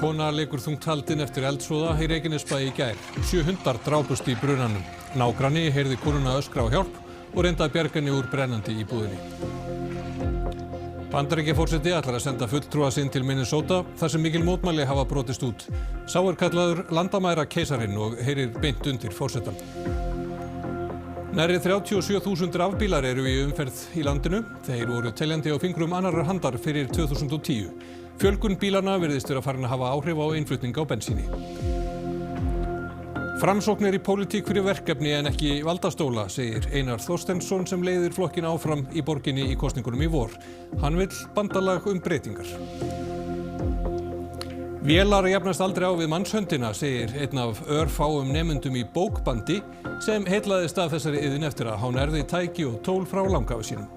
Kona leikur þungt haldin eftir eldsvoða í Reykjanesbæ í gær. 7 hundar drápust í brunanum. Nágranni heyrði konuna öskra á hjálp og reyndi að bjarga henni úr brennandi íbúðinni. Bandaríkjaforseti ætlar að senda fulltrúa sinn til Minnesota þar sem mikil mótmæli hafa brotist út. Sá kallaður landamæra keisarinn og heyrir beint undir forsetann. Nærri 37.000 rafbílar eru í umferð í landinu. Þeir voru teljandi á fingrum annarrar handar fyrir 2010. Fjölgun bílana virðist vera farin að hafa áhrif á innflutning á bensíni. Framsókn í pólitík fyrir verkefni en ekki valdastóla, segir Einar Þorsteinsson sem leiðir flokkinn áfram í borginni í kosningunum í vor. Hann vill bandalag breytingar. Vélar jafnast aldrei á við mannshöndina, segir einn af örfáum nemendum í bókbandi sem heillaðist af þessari iðn eftir að hann erfði tæki og tól frá langafa sínum.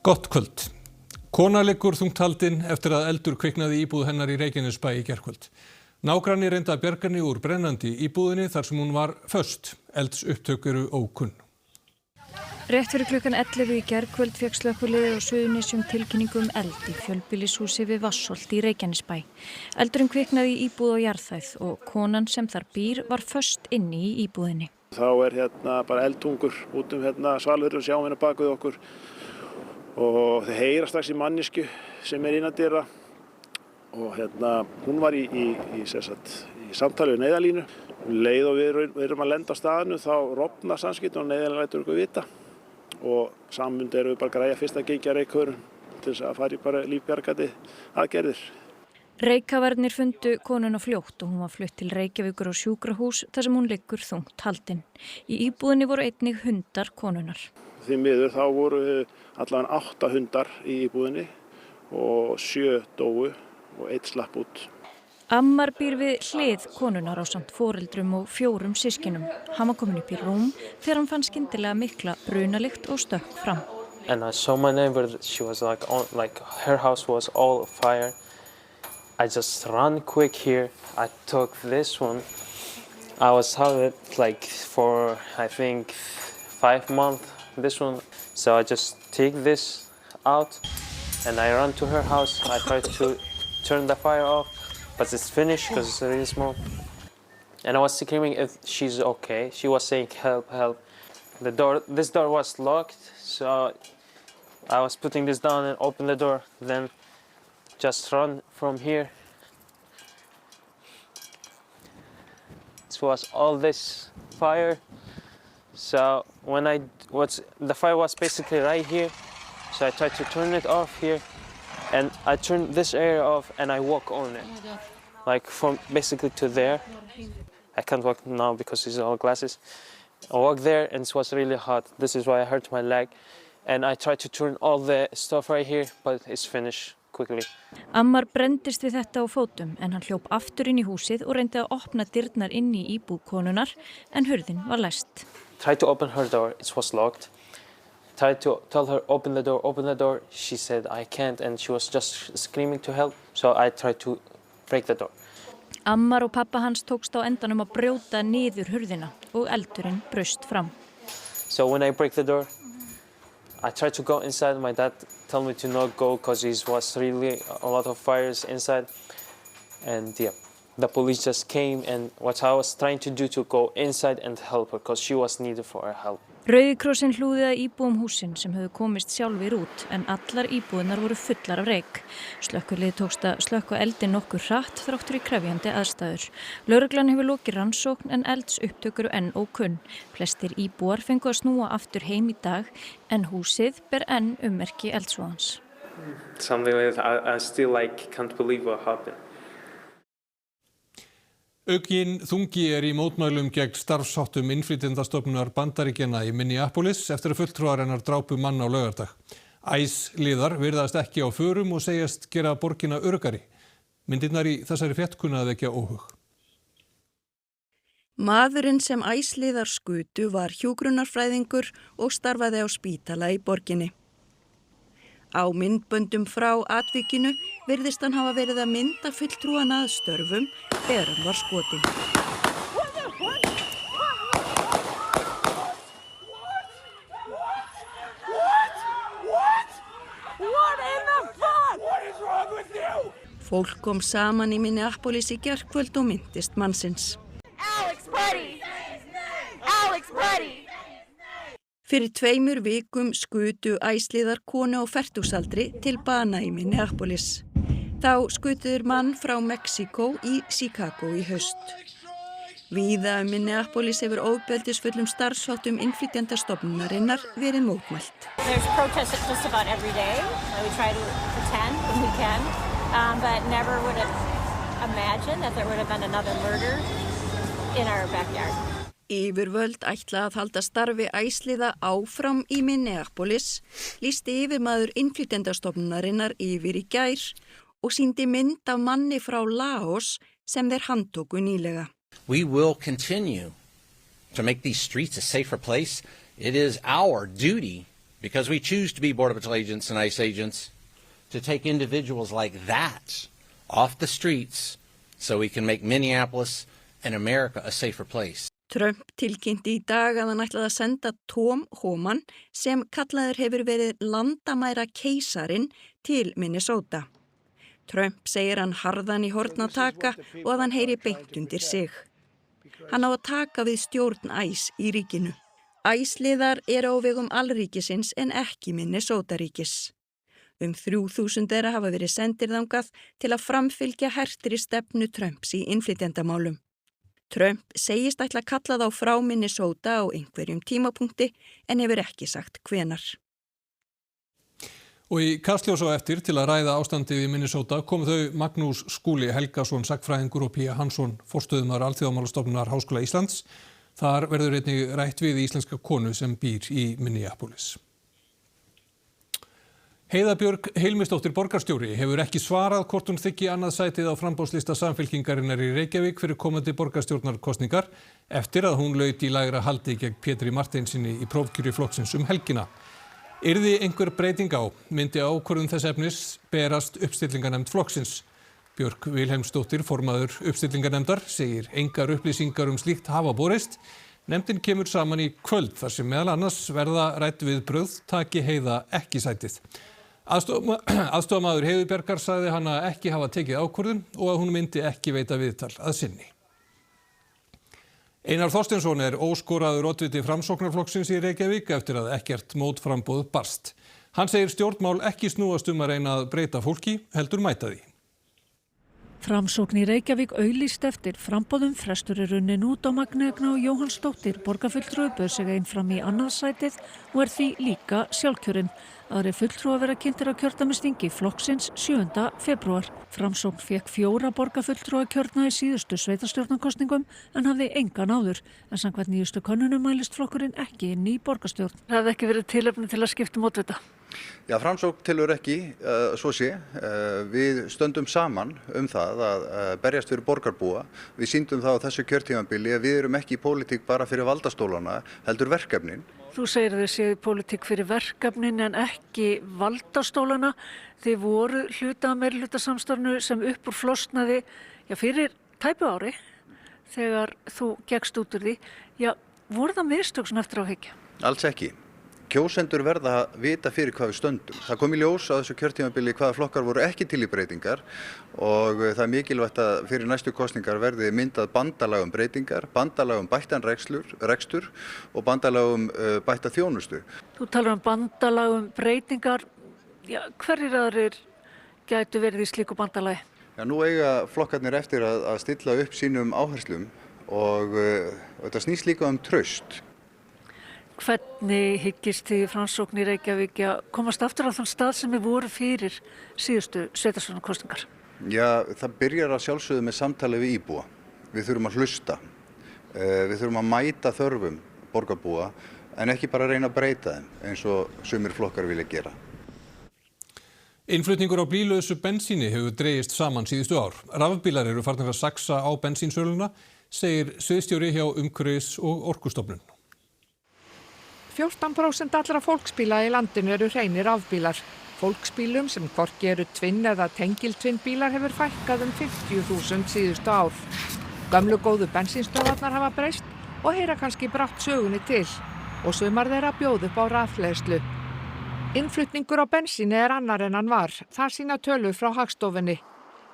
Gott kvöld. Kona liggur þungt haldin eftir að eldur kviknaði í íbúð hennar í Reykjanesbæ í gærkvöld. Nágranni reyndi að bjarga henni úr brennandi íbúðinni þar sem hún var föst. Eldsupptök eru ókunn. Rétt fyrir klukkan 11 í gærkvöld fékk slökkviliðið á Suðurnesjum tilkynningu eld í fjölbýlishúsi við Vatnsholt í Reykjanesbæ. Eldurinn kviknaði í íbúð á jarðhæð og konan sem þar býr var föst inni í íbúðinni. Þá bara eldtungur út svalurinn sjáum hérna bak við okkur. Og þeir heyra strax í mannesku sem innandyra og hún var í samtali við neyðarlínu. Leið og við erum að lenda á staðinu þá rofnar samskiptin og neyðarlínan lætur okkur vita og sammundi erum við bara að græja fyrst að gengja reykköfurinn til þess að fara í bara lífbjargandi aðgerðir. Reykavernir fundu konuna fljótt og hún var flutt til Reykjavíkur á sjúkrahús þar sem hún liggur þungt haldin. Í íbúðinni voru einnig hundar konunnar. Því miður þá voru allavega 8 hundar í íbúðinni og 7 dóu og 1 slapp út. Ammar býr við hlið konunnar ásamt foreldrum og 4 systkinum. Hann var kominn upp í rúm þegar hann fann skyndilega mikla brunalykt og stökk fram. And I saw my neighbor, she was like her house was all fire. I just ran quick here. I took this one. I was having it like for I think 5 months. This one, so I just take this out and I run to her house. I tried to turn the fire off, but it's finished because it's really small. And I was screaming if she's okay. She was saying help, help. This door was locked, so I was putting this down and open the door, then just run from here. It was all this fire. So the fire was basically right here, so I tried to turn it off here, and I turned this area off and I walk on it, like from basically to there. I can't walk now because it's all glasses. I walked there and it was really hot. This is why I hurt my leg, and I tried to turn all the stuff right here, but it's finished quickly. Ammar brenndist við þetta á fótum en hann hljóp aftur inn í húsið og reyndi að opna dyrnar inn í íbúð konunnar en hurðin var læst. Tried to open her door, it was locked. Tried to tell her open the door. She said I can't and she was just screaming to help. So I tried to break the door. Ammar og pappa hans tókst á endanum að brjóta niður hurðina og eldurinn braust fram. So when I break the door, I tried to go inside. My dad told me to not go because it was really a lot of fires inside. And yeah. The police just came and what I was trying to do to go inside and help her because she was needed for her help. Rauði krossinn hlúði að íbúum húsin sem höfðu komist sjálfir út en allar íbúðirnar voru fullar af reyk. Slökkvilið tókst að slökkva eldinn nokkuð hratt þráttur í krefjandi aðstæður. Lögreglan hefur lokið rannsókn en eldsupptök eru enn ókunn. Flestir íbúar fengu að snúa aftur heim í dag en húsið ber enn ummerki eldsvoðans. Something like that. I still can't believe what happened. Aukinn þungi í mótmælum gegn starfsháttum innflytjendastofnunar Bandaríkjanna í Minneapolis eftir að fulltrúar hennar drápu mann á laugardag. ICE-liðar virðast ekki á förum og segjast gera borgina öruggari. Myndirnar í þessari frétt kunna að vekja óhug. Maðurinn sem ICE-liðar skutu var hjúkrunarfræðingur og starfaði á spítala í borginni. Á myndböndum frá atvikinu virðist hann hafa verið að mynda fulltrúan að störfum þegar hann var skotinn. Fólk kom saman í Minneapolis í gærkvöld og minntist mannsins. Fyrir 2 vikum skutu æsliðar konu á fertugsaldri til bana í Minneapolis. Þá skutuður mann frá Mexíkó í Chicago í haust. Víða Minneapolis hefur ofbeldisfullum starfsháttum innflytjendastofnunarinnar verið mótmælt. There's protests just about every day. We try to attend when we can, but never would have imagined that there would have been another murder in our backyard. Yfirvöld ætla að halda starfi æsliða áfram í Minneapolis, lýsti yfirmaður innflytjendastofnunarinnar yfir í gær og sýndi mynd af manni frá Laos sem þeir handtóku nýlega. We will continue to make these streets a safer place. It is our duty, because we choose to be Border Patrol agents and ICE agents, to take individuals like that off the streets so we can make Minneapolis and America a safer place. Trump tilkynnti í dag að hann ætlaði að senda Tom Homan sem kallaður hefur verið landamæra keisarin til Minnesota. Trump segir hann harðan í horn að taka og að hann heyri beint undir sig. Hann á að taka við stjórn ICE í ríkinu. ICE-liðar eru á vegum allríkisins en ekki Minnesota-ríkis. 3000 þeirra hafa verið sendir þangað til að framfylgja hertri stefnu Trumps í innflytjendamálum. Trump segist ætla að kalla þá frá Minnesota á einhverjum tímapunkti en hefur ekki sagt hvenar. Og í Kastljós á eftir til að ræða ástandið í Minnesota komu þau Magnús Skúli Helgason, sagnfræðingur og Pía Hansson, forstöðumaður Alþjóðamálastofnunar Háskóla Íslands. Þar verður einnig rætt við íslenska konu sem býr í Minneapolis. Heiða Björg Hilmisdóttir borgarstjóri hefur ekki svarað hvort hún þiggi annað sætið á framboðslista Samfylkingarinnar í Reykjavík fyrir komandi borgarstjórnarkosningar eftir að hún laut í lægra haldi gegn Pétri Marteinsinni í prófkjöri flokksins helgina. Yrði einhver breyting á, myndi ákvörðun þess efnis berast uppstillingarnefnd flokksins. Björg Vilhelmsdóttir, formaður uppstillingarnefndar, segir engar upplýsingar slíkt hafa borist. Nefndin kemur saman í kvöld þar sem meðal annars verða rædd viðbrögð taki Heiða ekki sætið. Aðstofamaður Heiðu Bjargar sagði hana ekki hafa tekið ákvörðun og að hún myndi ekki veita viðtal að sinni. Einar Þorsteinsson er óskoraður oddviti Framsóknarflokksins í Reykjavík eftir að ekkert mótframboð barst. Hann segir stjórnmál ekki snúast að reyna að breyta fólki, heldur mæta því. Framsókn í Reykjavík auglýst eftir framboðum, frestur er runnin út á Magneu Gnó Jóhannsdóttir, borgarfulltrúi bauð sig einn fram í annað sætið og er því líka sjálfkjörinn. Aðrir fulltrúar verða kynntir á kjördæmisþingi flokksins 7. febrúar. Framsókn fékk 4 borgarfulltrúa kjörna í síðustu sveitarstjórnarkosningum en hafði engan áður. En samkvæmt nýjustu könnunum mælist flokkurinn ekki inn í borgarstjórn. Það hefði ekki verið tilefni til að skipta mótvita. Já, Framsókn telur ekki, svo sé. Við stöndum saman það að berjast fyrir borgarbúa. Við sýndum það á þessu kjörtímabili að við erum ekki í pólitík bara fyrir valdastólana, heldur verkefnin. Þú segir að þið séu í pólitík fyrir verkefnin en ekki valdastólana. Þið voru hluta af meirihlutasamstarfinu sem upp úr flosnaði fyrir tæpu ári þegar þú gekkst út úr því. Já, voru það mistök svona eftir á hyggja? Alls ekki. Kjósendur verða að vita fyrir hvað við stöndum. Það kom í ljós á þessu kjörtímabili hvaða flokkar voru ekki til í breytingar og það er mikilvægt að fyrir næstu kosningar verði myndað bandalag breytingar, bandalag bættan rekstur og bandalag bætta þjónustu. Þú talar bandalag breytingar. Já, hverjir aðrir gætu verið í slíku bandalagi? Já, nú eiga flokkarnir eftir að stilla upp sínum áherslum og þetta snýst líka traust. Hvernig hyggist þið Framsókn í Reykjavík að komast aftur á þann stað sem við voru fyrir síðustu sveitarstjórnarkosningar? Já, það byrjar að sjálfsögðu með samtali við íbúa. Við þurfum að hlusta. Við þurfum að mæta þörfum borgarbúa en ekki bara reyna að breyta þeim eins og sumir flokkar vilja gera. Innflutningur á blýlausu bensíni hefur dregist saman síðustu ár. Rafbílar eru farnir að saxa á bensínsöluna, segir sviðsstjóri hjá Umhverfis- og Orkustofnun. 14% allra fólksbíla í landinu eru hreinir rafbílar. Fólksbílum sem hvorki eru tvinn eða tengiltvinnbílar hefur fækkað 50.000 síðustu ár. Gömlu góðu bensínstöðvarnar hafa breyst og heyra kannski brátt sögunni til og sumar þeirra bjóða upp á rafhleðslu. Innflutningur á bensíni annar en hann var, það sýna tölur frá Hagstofunni.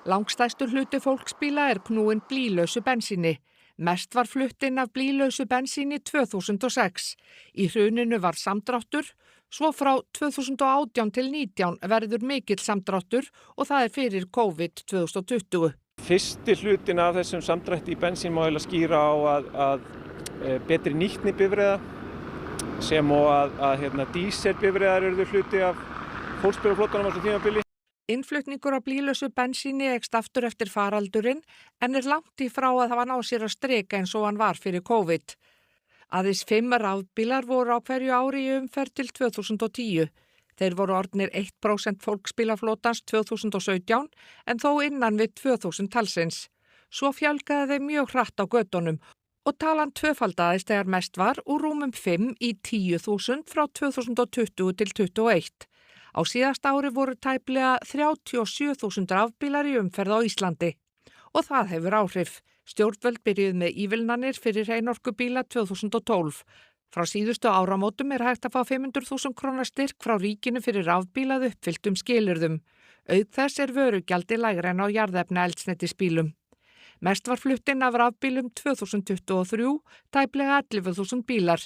Langstærstur hluti fólksbíla knúinn blýlausu bensíni. Mest var flutt inn af blýlausu bensíni 2006. Í hruninu var samdráttur, svo frá 2018 til 2019 verður mikill samdráttur og það fyrir COVID 2020. Fyrsti hlutin af þessum samdrætti í bensín má eiginlega skýra á að betri nýtni bifreiða sem og að díselbifreiðar eru hluti af fólksbílaflotanum á þessu tímabili. Innflutningur á blýlausu bensíni eykst aftur eftir faraldurinn en langt í frá að hafa náð sér að strika eins og hann var fyrir COVID. Aðeins 5 rafbílar voru á hverju ári í umferð til 2010. Þeir voru orðnir 1% fólksbílaflotans 2017 en þó innan við 2000 talsins. Svo fjölgaði þeim mjög hratt á götunum og talan tvöfaldaðist þegar mest var úr rúmum 5 í 10.000 frá 2020 til 2021. Á síðasta ári voru tæplega 37.000 rafbílar í umferð á Íslandi og það hefur áhrif. Stjórnvöld byrjuðu með ívilnanir fyrir hreinorkubíla 2012. Frá síðustu áramótum hægt að fá 500.000 króna styrk frá ríkinu fyrir rafbíla að uppfylltum skilyrðum. Auk þess vörugjaldi lægra en á jarðefnaeldsneytisbílum. Mest var flutt inn af rafbílum 2023, tæplega 11.000 bílar.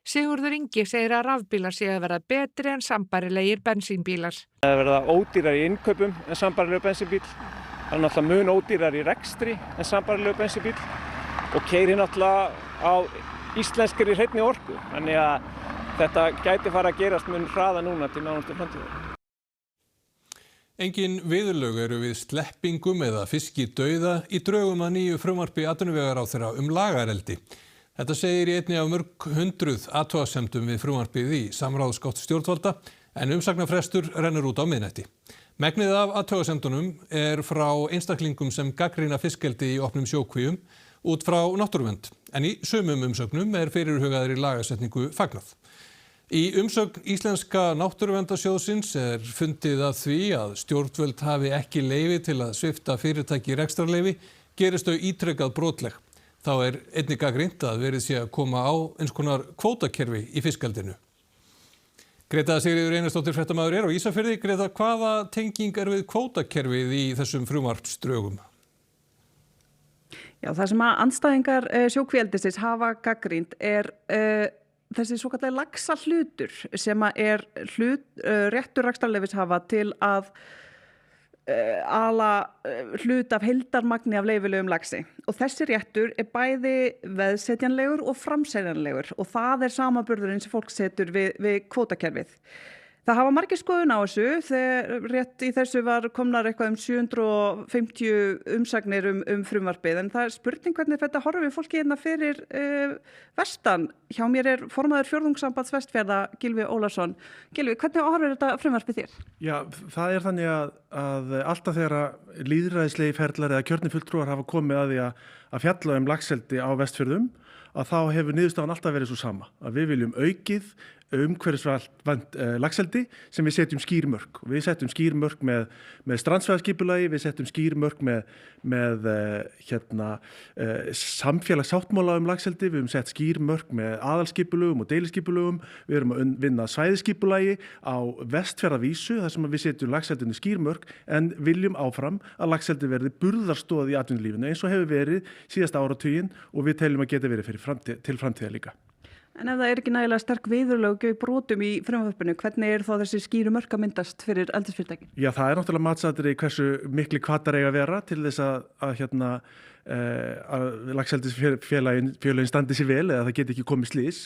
Sigurður Ingi segir að rafbílar séu að vera betri en sambærilegir bensínbílar. Það verða ódýrar í innkaupum en sambærilegur bensínbíl. Það er náttúrulega mun ódýrar í rekstri en sambærilegur bensínbíl og keyrir náttúrulega á íslenskri hreinni orku. Þannig að þetta gæti fara að gerast mun hraða núna til nánustu framtíðar. Engin viðurlög eru við sleppingum eða fiskidauða í drögum að nýju frumvarpi atvinnuvegaráðherra lagareldi. Þetta segir í einni af mörg hundruð athugasemdum við frumvarpið í samráðsgátt stjórnvalda en umsagnarfrestur rennur út á miðnætti. Megnið af athugasemdunum frá einstaklingum sem gagnrýna fiskeldi í opnum sjókvíum út frá náttúruvernd en í sumum umsögnum fyrirhugaðri lagasetningu fagnað. Í umsögn Íslenska náttúruverndarsjóðsins fundið að því að stjórnvöld hafi ekki leyfi til að svipta fyrirtæki rekstrarleyfi gerist þau ítrekað brotleg. Þá einnig gagnrýnt að verið sé að koma á eins konar kvótakerfi í fiskeldinu. Greta Sigríður Einarsdóttir fréttamaður á Ísafirði. Greta, hvaða tenging við kvótakerfið í þessum frumvarpsdrögum? Já, það sem að andstæðingar sjókvíeldisins hafa gagnrýnt þessi svokallaði laxahlutur sem réttur rekstrarleyfishafa til að ala hlut af heildarmagni af leyfilegum laxi og þessi réttur bæði veðsetjanlegur og framseljanlegur og það samanburðurinn sem fólk setur við kvótakerfið. Það hafa margir skoðun á þessu þegar rétt í þessu var komnar eitthvað 750 umsagnir frumvarpið en það spurning hvernig þetta horfir fólki hérna fyrir vestan. Hjá mér formaður fjórðungssambands Vestfjarða Gylfi Ólafsson. Gylfi, hvernig horfir þetta frumvarpið þér? Já, það þannig að alltaf þegar lýðræðislegi ferlar eða kjörnir fulltrúar hafa komið að því að fjalla laxeldi á Vestfjörðum að þá hefur niðurstaðan alltaf verið svo sama. Að við viljum aukið umhverfisvænt laxeldi sem við setjum skýr mörk. Við setjum skýr mörk með strandsvæðaskipulagi, við setjum skýr mörk með samfélagssáttmála laxeldi, við höfum sett skýr mörk með aðalskipulögum og deiliskipulögum, við erum að vinna svæðiskipulagi á Vestfjarðavísu þar sem við setjum laxeldinu skýr mörk en viljum áfram að laxeldi verði burðarstoð í atvinnulífinu eins og hefur verið síðasta áratuginn og við teljum að geta verið til framtíðar líka. En ef það ekki nægilega sterk viðurlög brotum í frumvarpinu, hvernig þá þessi skýru mörk að myndast fyrir eldisfyrirtækin? Já, það náttúrulega matsatriði hversu mikli hvatar eiga að vera til þess að laxeldisfélagin standi sér vel eða það geti ekki komið slys.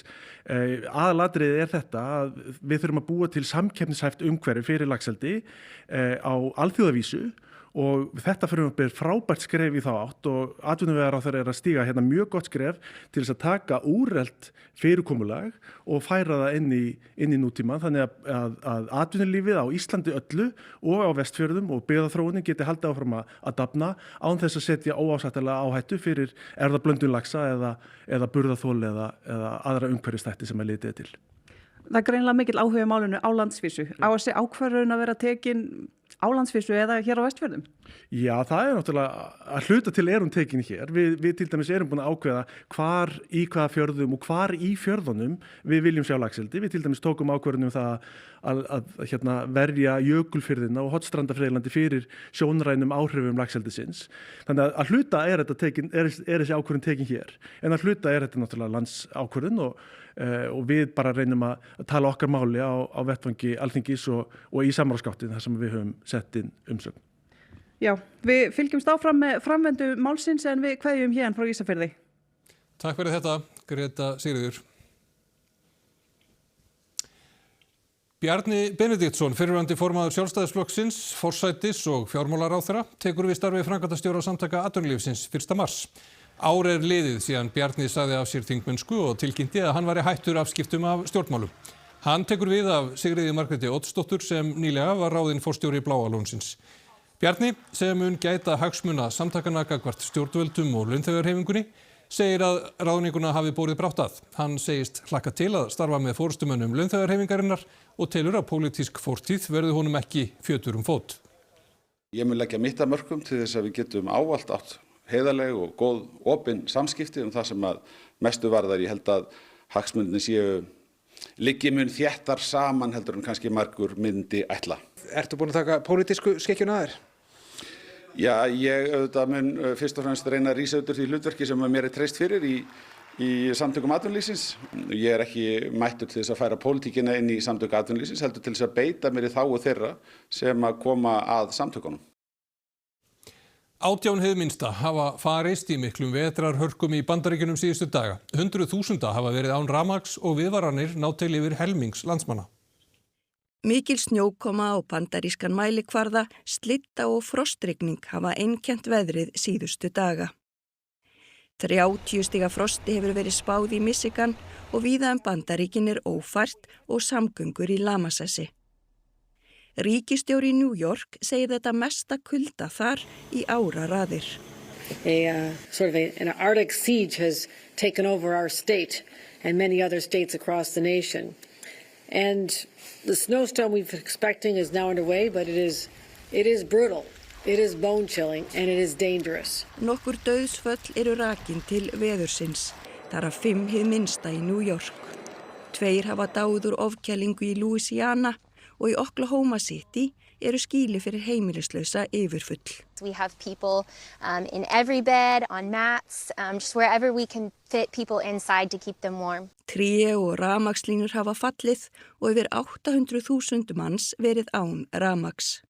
Aðalatriðið þetta að við þurfum að búa til samkeppnishæft umhverfi fyrir laxeldi á alþjóðavísu. Og þetta frumvarp frábært skref í þá átt og atvinnuvegaráðherra að stíga mjög gott skref til þess að taka úrelt fyrirkomulag og færa það inn í nútímann þannig að atvinnulífið á Íslandi öllu og á Vestfjörðum og byggðaþróunin geti haldið áfram að dafna án þess að setja óásættanlega áhættu fyrir erfðablöndun laxa eða burðaþol eða aðra umhverfisþætti sem litið til. Það er greinilega mikill áhuga á málinu á landsvísu. Á þessi ákvörðun að vera tekin á landsvísu eða hér á Vestfjörðum? Já, það er náttúrulega að hluta til hún tekin hér. Við til dæmis erum búin að ákveða hvar í hvaða fjörðum og hvar í fjörðunum við viljum sjá laxeldi. Við til dæmis tókum ákvörðun það að verja Jökulfirðina og Hornstrandafriðlandi fyrir sjónrænum áhrifum laxeldisins. Þannig að hluta er þessi ákvörðun tekin hér, en að hluta er þetta náttúrulega landsákvörðun og við bara reynum að tala okkar máli á vettvangi Alþingis og í samráðsgáttin þar sem við höfum sett inn umsögn. Já, við fylgjumst áfram með framvindu málsins en við kveðjum hérna frá Ísafirði. Takk fyrir þetta, Greta Sigríður. Bjarni Benediktsson, fyrrverandi formaður Sjálfstæðisflokksins, forsætis og fjármálaráðherra, tekur við starfi framkvæmdastjóra Samtaka atvinnulífsins 1. mars. Ár er liðið síðan Bjarni sagði af sér þingmennsku og tilkynnti að hann væri hættur afskiptum af stjórnmálum. Hann tekur við af Sigríði Margréti Oddsdóttur sem nýlega var ráðinn forstjóri Bláa lónsins. Bjarni, sem mun gæta hagsmuna samtakanna gagnvart stjórnvöldum og launþegahreyfingunni, segir að ráðninguna hafi borið brátt að. Hann segist hlakka til að starfa með forystumönnum launþegahreyfingarinnar og telur að pólitísk fortíð verði honum ekki fjötur fót. Ég mun leggja mitt af mörkum til þess að við getum ávallt átt heiðarleg og góð opin samskipti það sem að mestu varðar. Ég held að hagsmunirnir liggi mun þéttar saman heldur en kannski margur myndi ætla. Ertu búin að taka pólitísku skekkjuna að þér? Já, ég auðvitað mun fyrst og fremst reyna að rísa út úr því hlutverki sem mér er treyst fyrir í samtökum atvinnulífsins. Ég er ekki mættur til þess að færa pólitíkina inn í samtök atvinnulífsins, heldur til þess að beita mér í þágu þeirra sem að koma að samtökunum. 18 hið minnsta hafa farist í miklum vetrarhörkum í Bandaríkjunum síðustu daga. 100.000 hafa verið án rafmagns og viðvaranir ná til yfir helmings landsmanna. Mikil snjókoma á bandarískan mælikvarða, slitta og frostrigning hafa einkennt veðrið síðustu daga. 30 stiga frosti hefur verið spáð í Michigan og víða Bandaríkin ófært og samgöngur í lamasessi. Ríkisstjóri í New York segir þetta mesta kulda þar í áraraðir. An Arctic siege has taken over our state and many other states across the nation. And the snowstorm we've been expecting is now underway, but it is brutal. It is bone chilling and it is dangerous. Nokkur dauðsföll rakin til veðursins. Þar af 5 hið minnsta í New York. 2 hafa dáið úr ofkælingu í Louisiana og í Oklahoma City skýli fyrir heimilislausa yfirfull. We have people in every bed, on mats, just wherever we can fit people inside to keep them warm. Tré og rafmagnslínur hafa fallið og yfir 800.000 manns verið án rafmagns.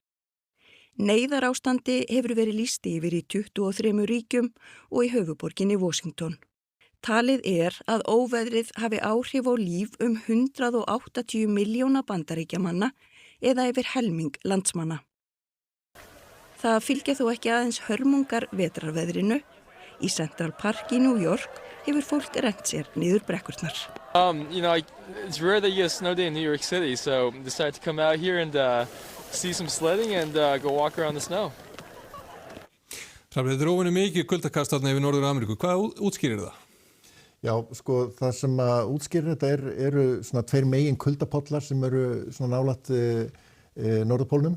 Neyðarástandi hefur verið lýst yfir í 23 ríkjum og í höfuðborginni Washington. Talið að óveðrið hafi áhrif á líf 180 milljóna bandaríkjamanna eða yfir helming landsmanna. Það fylgja þó ekki aðeins hörmungar vetrarveðrinu. Í Central Park í New York hefur fólk rennt sér niður brekkurnar. It's rare that you get a snow day in New York City, so decided to come out here and see some sledding and go walk around the snow. Þetta óvenju mikið kuldakast þarna yfir Norður Ameríku. Hvað útskýrir það? Já, það sem að útskýrir þetta eru svona 2 megin kuldapollar sem eru svona nálægt Norðurpólnum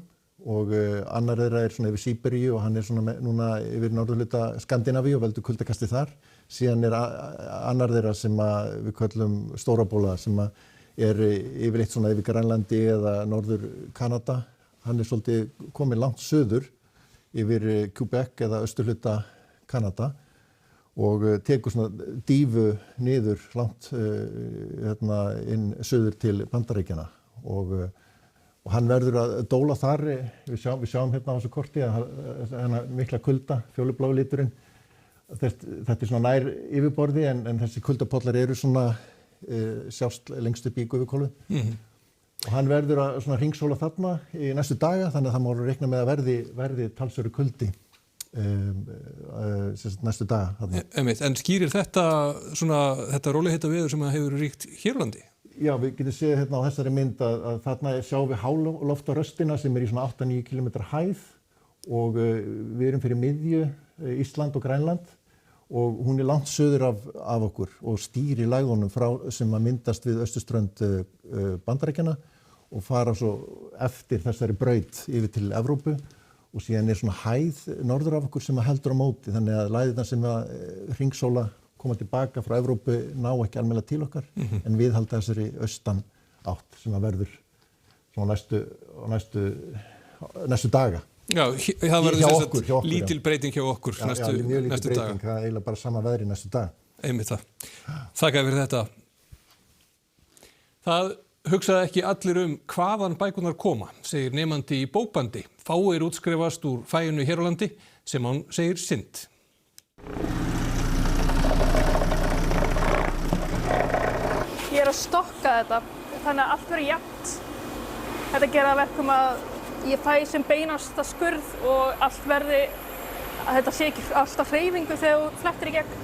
og annar þeirra svona yfir Síberíu og hann svona núna yfir norðurhluta Skandinavíu og veldur kuldakasti þar. Síðan annar þeirra sem við köllum Stórabóla sem yfirleitt svona yfir Grænlandi eða Norður Kanada. Hann svolítið kominn langt söður yfir Quebec eða austurhluta Kanada. Og tekur svona dífu niður langt inn söður til Bandaríkjanna og hann verður að dóla þar. Við sjáum hérna á þessu korti að mikla kulda, fjólublái liturinn. Þetta svona nær yfirborði en þessi kuldapollar eru svona sjást lengst upp í gufuhvolfi. Og hann verður að svona hringsóla þarna í næstu daga þannig að það má reikna með að verði talsverður kuldi. Næstu daga. En skýrir þetta róleghita veður sem hefur ríkt hér á landi? Já, við getum séð hérna á þessari mynd að þarna sjáum við háloftaröstina sem í svona 8-9 km hæð og við erum fyrir miðju Ísland og Grænland og hún langt suður af okkur og stýrir lægðunum sem að myndast við austurströnd Bandaríkjanna og fara svo eftir þessari braut yfir til Evrópu og síðan svona hæð norður af okkur sem að heldur á móti, þannig að lægðirnar sem að hringsóla koma tilbaka frá Evrópu ná ekki almennilega til okkar en við halda þessari austan átt sem að verður svona næstu daga. Já, það verður lítil breyting hjá okkur næstu daga. Mjög lítil breyting, það er eiginlega bara sama veðri næstu dag. Einmitt það. Þakka fyrir þetta. Það hugsaði ekki allir hvaðan bækurnar koma, segir nemandi í bókbandi. Fáir útskrifast úr faginu hér á landi sem hann segir synd. Ég að stokka þetta, þannig að allt verður jafnt. Þetta gera að verkum að ég fæ sem beinasta skurð og allt verði, að þetta sé ekki alltaf hreyfingu þegar þú flettir í gegn.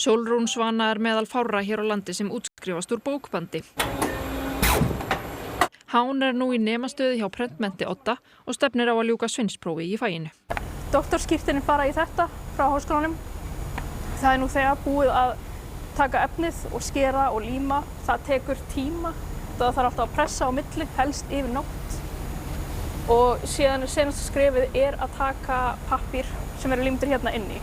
Sólrún Svana meðal fárra hér á landi sem útskrifast úr bókbandi. Hán nú í nemastöðu hjá Prentmennti Odda og stefnir á að ljúka sveinsprófi í faginu. Doktorskírteinin fara í þetta frá háskólanum. Það nú þegar búið að taka efnið og skera og líma. Það tekur tíma. Það þarf alltaf að pressa á milli, helst yfir nótt. Og síðan senasta skrefið að taka pappír sem eru límdir hérna inni.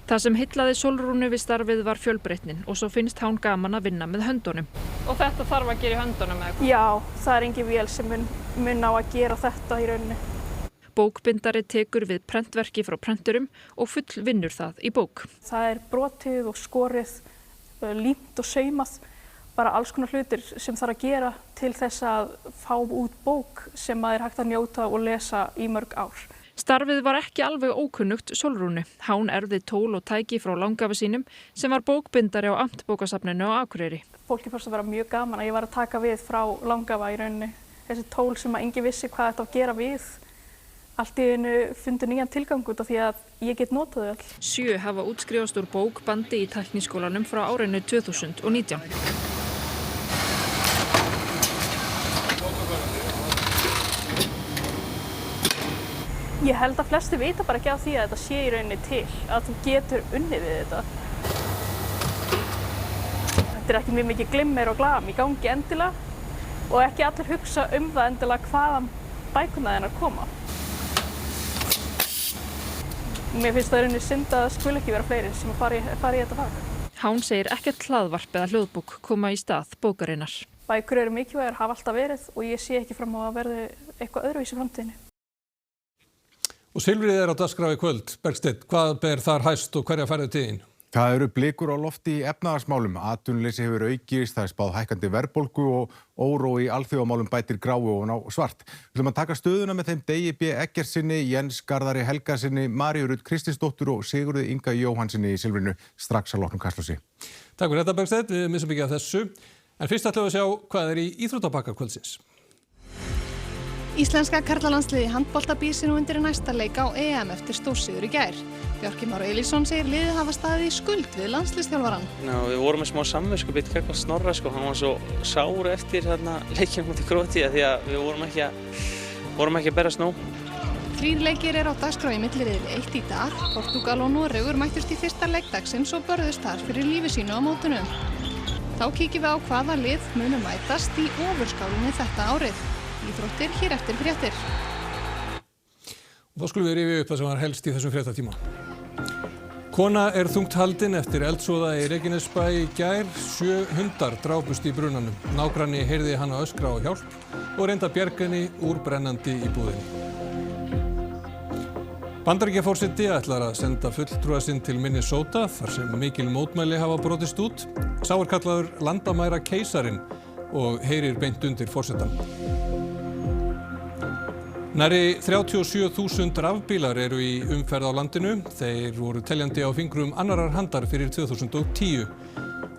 Það sem heillaði Sólrúnu við starfið var fjölbreytnin og svo finnst Hán gaman að vinna með höndunum. Og þetta þarf að gera í höndunum eða hvað? Já, það er engin vél sem mun á að gera þetta í rauninni. Bókbindari tekur við prentverki frá prenturum og fullvinnur það í bók. Það er brotið og skorið, límt og saumað, bara alls konar hlutir sem þarf að gera til þess að fá út bók sem er hægt að njóta og lesa í mörg ár. Starfið var ekki alveg ókunnugt Sólrúnu. Hán erfði tól og tæki frá langafa sínum sem var bókbindari á Amtbókasafninu á Akureyri. Fólki fannst að vera mjög gaman að ég var að taka við frá langafa í rauninni. Þessi tól sem að enginn vissi hvað þetta á að gera við. Allt í einu fundu nýjan tilgang út af því að ég get notað þau öll. 7 hafa útskrifast úr bókbandi í Tækniskólanum frá árinu 2019. Ég held að flesti vita bara ekki af því að þetta sé í rauninni til, að þú getur unnið við þetta. Þetta er ekki mjög mikið glimmer og glam í gangi endilega og ekki allir hugsa það endilega hvaðan bækurnar þínar koma. Mér finnst það í rauninni synd að það skuli ekki vera fleiri sem fara í þetta fag. Hán segir ekkert hlaðvarp eða hljóðbók koma í stað bókarinnar. Bækur eru mikilvægar, hafa alltaf verið og ég sé ekki fram á að verði eitthvað öðruvísi í framtíðinni. Og silfrið á dagskrá í kvöld. Bergsteinn, hvað ber þar hæst og hverja færðu tíðin? Það eru blikur á lofti í efnahagsmálum. Atvinnuleysi hefur aukist, það er spáð hækkandi verðbólgu og órói í alþjóðamálum bætir gráu ofan á svart. Við ætlum að taka stöðuna með þeim Degi B. Eggertsinni, Jens Garðari Helgasinni, Maríu Rut Kristinsdóttur og Sigurði Inga Jóhannsinni í silfrinu strax að loknum Kastljósi. Takk fyrir þetta Bergsteinn, við missum ekki af þessu. En fyrst ætlum við að sjá hvað er í íþróttapakka kvöldsins. Íslenska karlalandsliði handbolta býr sig nú undir næsta leik á EM eftir stórsigur í gær. Bjarki Már Elísson segir liðið hafa staðið í skuld við landsliðsþjálfarann. Við vorum með smá samviskubit gagnvart Snorra hann var svo sár eftir leikinn mútið Króatía því að við vorum ekki að berast nóg. 3 leikir á dagskrá í milliriðli 1 í dag. Portúgal og Noregur mættust í fyrsta leikdagsins og börðust þar fyrir lífi sínu á mótinu. Þá kíkjum við á hvaða lið munu mætast í ofurskálinni þetta árið. Íþróttir hér eftir fréttir. Þá skulum við rifja upp það sem var helst í þessum fréttatíma. Kona er þungt haldin eftir eldsvoða í Reykjanesbæ í gær. 7 hundar drápust í brunanum. Nágranni heyrði hana öskra á hjálp og reynda bjarga henni úr brennandi íbúðinni. Bandaríkjaforseti ætlar að senda fulltrúa sinn til Minnesota þar sem mikil mótmæli hafa brotist út. Sá er kallaður landamæra keisarinn og heyrir beint undir forsetann. Nærri 37.000 rafbílar eru í umferð á landinu. Þeir voru teljandi á fingrum annarar handar fyrir 2010.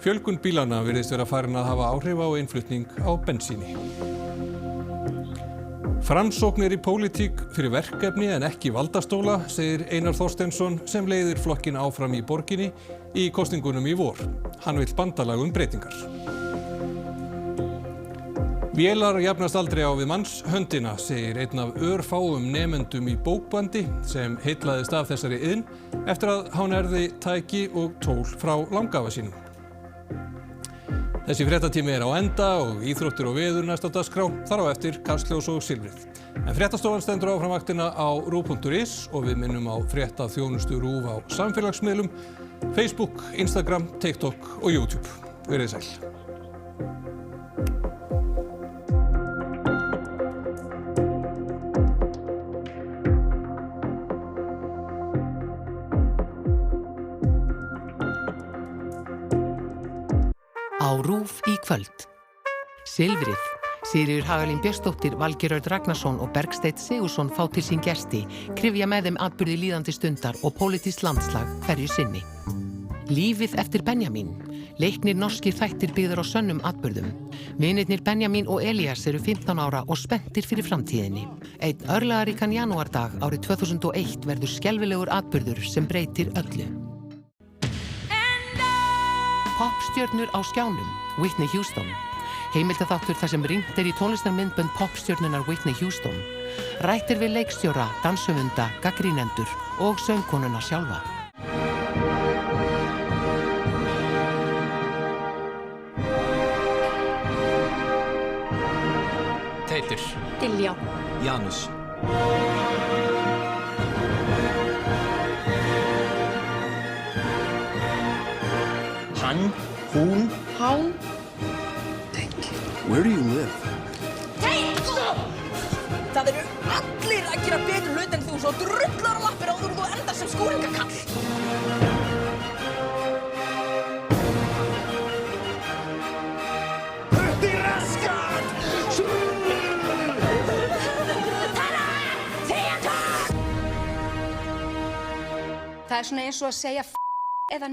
Fjölgun bílana virðist vera farin að hafa áhrif á innflutning á bensíni. Framsókn er í pólitík fyrir verkefni en ekki valdastóla, segir Einar Þorsteinsson sem leiðir flokkinn áfram í borginni í kosningunum í vor. Hann vill bandalag breytingar. Vélar jafnast aldrei á við mannshöndina, segir einn af örfáum nemendum í bókbandi sem heillaðist af þessari iðn eftir að hann erði tæki og tól frá langafa sínum. Þessi fréttatími á enda og íþróttir og veður næst á dagskrá, þar á eftir Kastljós og Silfrið. En fréttastofan stendur áfram vaktina á RÚV.is og við minnum á fréttaþjónustu RÚV á samfélagsmiðlum, Facebook, Instagram, TikTok og YouTube. Verið sæl. Á RÚV í kvöld. Silfrið. Sigríður Hagalín Björnsdóttir, Valgeir Örn Ragnarsson og Bergsteinn Sigurðsson fá til sín gesti, kryfja með þeim atburði líðandi stundar og pólitískt landslag hverju sinni. Lífið eftir Benjamín. Leiknir norskir þættir byggðir á sönnum atburðum. Vinirnir Benjamín og Elías eru 15 ára og spenntir fyrir framtíðinni. Einn örlagaríkan janúardag árið 2001 verður skelfilegur atburður sem breytir öllu. Popstjörnur á skjánum, Whitney Houston. Heimildaþáttur þar sem rýnt í tónlistarmyndbönd popstjörnunar Whitney Houston. Rættir við leikstjóra, danshöfunda, gagnrýnendur og söngkonuna sjálfa. Teitur. Diljá. Janus. Hann. Hún. Hán. Where do you live? Það eru allir að gera betur hlut en þú, svo drullar á lappir áður og þú endar sem skúringakall. Putti raskat! Það svona eins og að segja eða